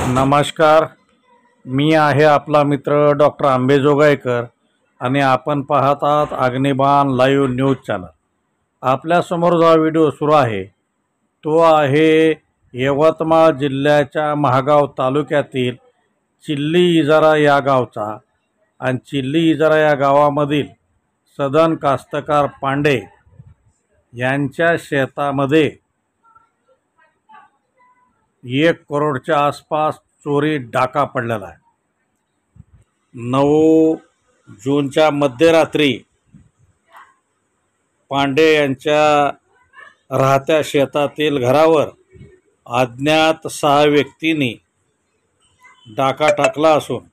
नमस्कार, मी आहे आपला मित्र डॉक्टर आंबेजोगाईकर आणि आपण पाहत आहात अग्निबाण लाईव्ह न्यूज चॅनल। आपल्यासमोर जो व्हिडिओ सुरू आहे तो आहे यवतमाळ जिल्ह्याच्या महागाव तालुक्यातील चिल्ली इजारा या गावचा। आणि चिल्ली इजारा या गावामधील सदन कास्तकार पांडे यांच्या शेतामध्ये 1 करोडच्या आसपास चोरी डाका पडलेला आहे। 9 जूनच्या मध्यरात्री पांडे यांच्या राहत्या शेतातील घरावर अज्ञात 6 व्यक्तींनी डाका टाकला असून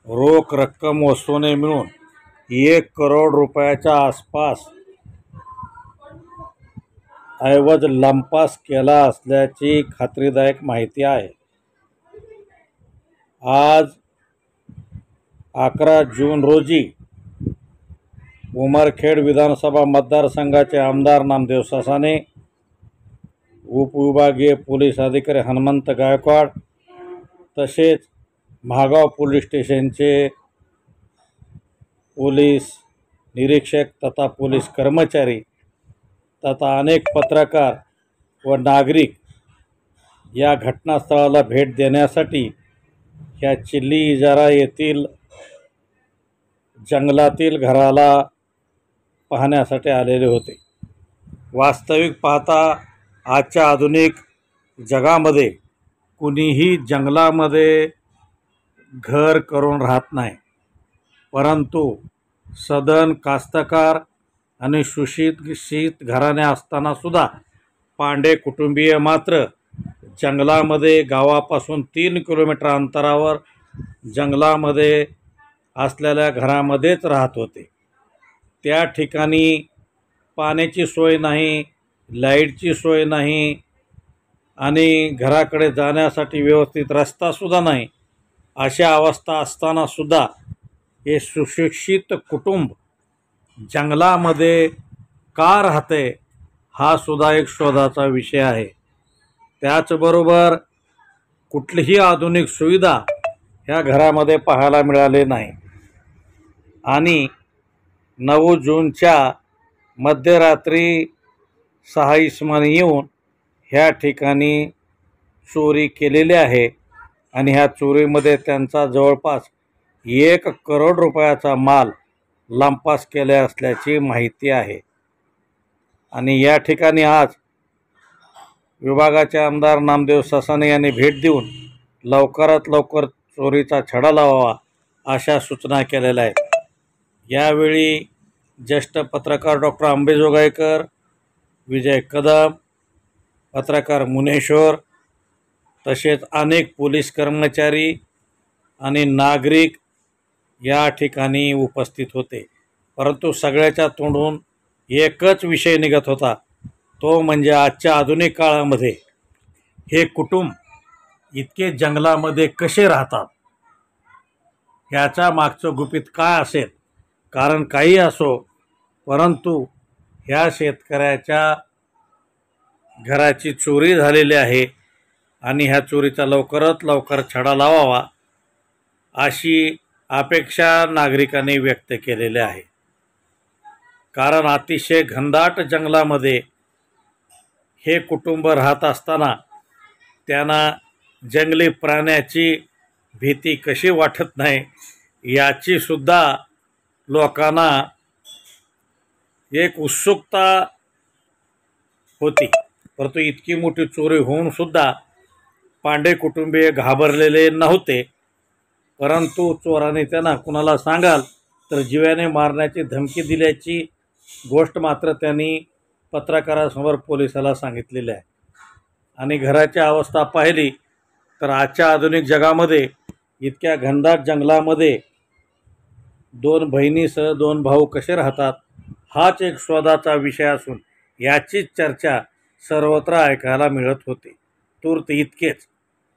रोख रक्कम व सोने मिळून 1 करोड रुपयाच्या आसपास ऐवज लंपास केला असल्याची खात्रीदायक माहिती आहे। आज 11 जून रोजी उमरखेड विधानसभा मतदारसंघाचे आमदार नामदेव ससाने, उपविभागीय पोलीस अधिकारी हनुमंत गायकवाड तसेच महागाव पोलीस स्टेशनचे पोलीस निरीक्षक तथा पोलीस कर्मचारी तथा अनेक पत्रकार व नागरिक या घटनास्थळाला भेट देण्यासाठी ह्या चिल्ली इजारा येथील जंगलातील घराला पाहण्यासाठी आलेले होते। वास्तविक पाहता आजच्या आधुनिक जगामध्ये कुणीही जंगलामध्ये घर करून राहत नाही, परंतु सदन कास्तकार आणि सुशिक्षित घराणे असताना सुद्धा पांडे कुटुंबीय मात्र जंगलामध्ये गावापासून 3 किलोमीटर अंतरावर जंगलामध्ये असलेल्या घरामध्येच राहत होते। त्या ठिकाणी पाण्याची सोय नाही, लाईटची सोय नाही आणि घराकडे जाण्यासाठी व्यवस्थित रस्तासुद्धा नाही। अशा अवस्था असताना सुद्धा हे सुशिक्षित कुटुंब जंगलामध्ये का राहते हा सुद्धा एक शोधाचा विषय आहे। त्याचबरोबर कुठलीही आधुनिक सुविधा ह्या घरामध्ये पाहायला मिळाली नाही आणि 9 जूनच्या मध्यरात्री 6 इसमांनी येऊन ह्या ठिकाणी चोरी केलेली आहे आणि ह्या चोरीमध्ये त्यांचा जवळपास 1 करोड रुपयाचा माल लंपास केले असल्याची माहिती आहे। आणि या ठिकाणी आज विभागाचे आमदार नामदेव ससाने यांनी भेट देऊन लवकरात लवकर चोरीचा छडा लावावा अशा सूचना केलेल्या आहेत। यावेळी ज्येष्ठ पत्रकार डॉक्टर आंबेजोगाईकर, विजय कदम, पत्रकार मुनेश्वर तसेच अनेक पोलीस कर्मचारी आणि नागरिक या ठिकाणी उपस्थित होते। परंतु सगळ्याच्या तोंडून एकच विषय निघत होता, तो म्हणजे आजच्या आधुनिक काळामध्ये हे कुटुंब इतके जंगलामध्ये कसे राहतात, ह्याच्या मागचं गुपित काय असेल। कारण काही असो, परंतु ह्या शेतकऱ्याच्या घराची चोरी झालेली आहे आणि ह्या चोरीचा लवकरात लवकर छडा लावावा अशी अपेक्षा नागरिकांनी व्यक्त केलेली आहे। कारण अतिशय घनदाट जंगलामध्ये हे कुटुंब राहत असताना त्यांना जंगली प्राण्याची भीती कशी वाटत नाही याची सुद्धा लोकांना एक उत्सुकता होती। परंतु इतकी मोठी चोरी होऊन सुद्धा पांडे कुटुंबीय घाबरलेले नव्हते। परंतु चोराने त्यांना कुणाला सांगाल तर जीवाने मारण्याची धमकी दिल्याची गोष्ट मात्र त्यांनी पत्रकारासमोर पोलिसाला सांगितलेली आहे। आणि घराची अवस्था पाहिली तर आजच्या आधुनिक जगामध्ये इतक्या घनदाट जंगलामध्ये 2 बहिणीसह 2 भाऊ कसे राहतात हाच एक शोधाचा विषय असून याचीच चर्चा सर्वत्र ऐकायला मिळत होती। तूर्त इतकेच।